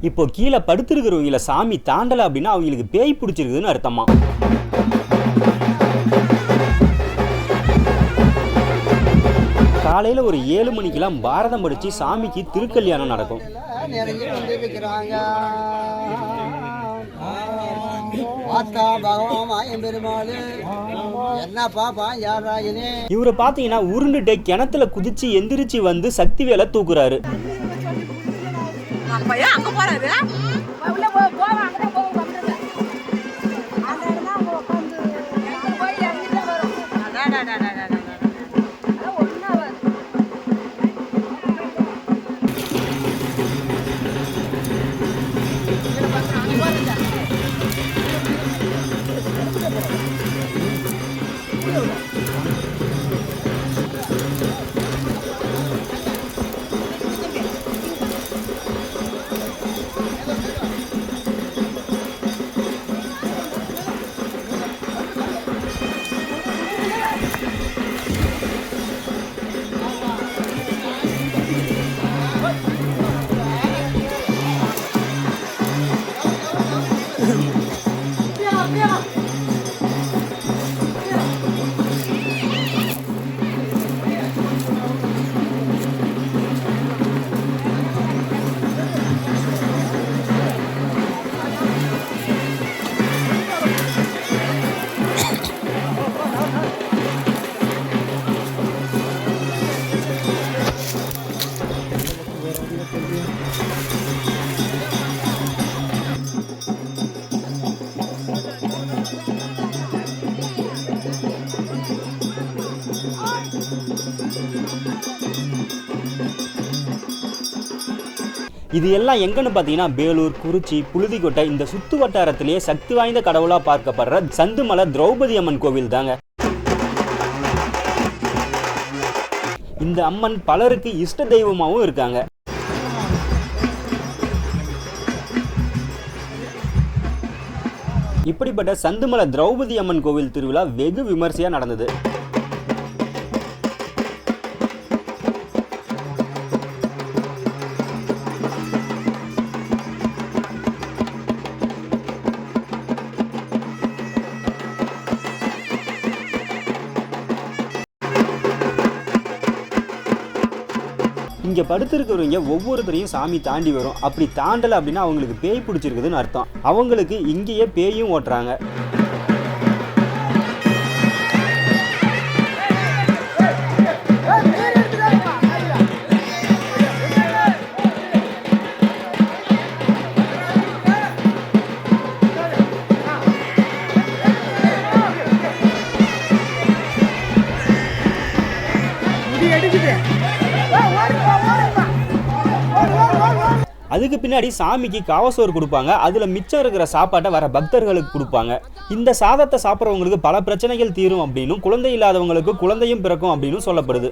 இப்போ கீழே படுத்திருக்கிறவங்கள சாமி தாண்டலை அப்படின்னா அவங்களுக்கு பேய் பிடிச்சிருக்குதுன்னு அர்த்தமா. காலையில் ஒரு 7 மணிக்கெல்லாம் பாரதம் படித்து சாமிக்கு திருக்கல்யாணம் நடக்கும். இவரை பார்த்தீங்கன்னா உருண்டுட்டே கிணத்துல குதிச்சு எந்திரிச்சு வந்து சக்தி வேலை தூக்குறாரு. இது எல்லாம் எங்கன்னு பார்த்தீங்கன்னா வேலூர், குறிச்சி, புழுதிக்கோட்டை இந்த சுத்து வட்டாரத்திலேயே சக்தி வாய்ந்த கடவுளாக பார்க்கப்படுற சந்துமலை திரௌபதி அம்மன் கோவில் தாங்க. இந்த அம்மன் பலருக்கு இஷ்ட தெய்வமாகவும் இருக்காங்க. இப்படிப்பட்ட சந்துமலை திரௌபதி அம்மன் கோவில் திருவிழா வெகு விமர்சையாக நடந்தது. இங்கே படுத்திருக்கிறவங்க ஒவ்வொருத்தரையும் சாமி தாண்டி வரும். அப்படி தாண்டலை அப்படின்னா அவங்களுக்கு பேய் பிடிச்சிருக்குதுன்னு அர்த்தம். அவங்களுக்கு இங்கேயே பேயும் ஓட்டுறாங்க. அதுக்கு பின்னாடி சாமிக்கு காவசோறு கொடுப்பாங்க. அதில் மிச்சம் இருக்கிற சாப்பாட்டை வர பக்தர்களுக்கு கொடுப்பாங்க. இந்த சாதத்தை சாப்பிட்றவங்களுக்கு பல பிரச்சனைகள் தீரும் அப்படின்னும், குழந்தை இல்லாதவங்களுக்கு குழந்தையும் பிறக்கும் அப்படின்னு சொல்லப்படுது.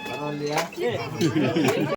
பரவாயில்லையா?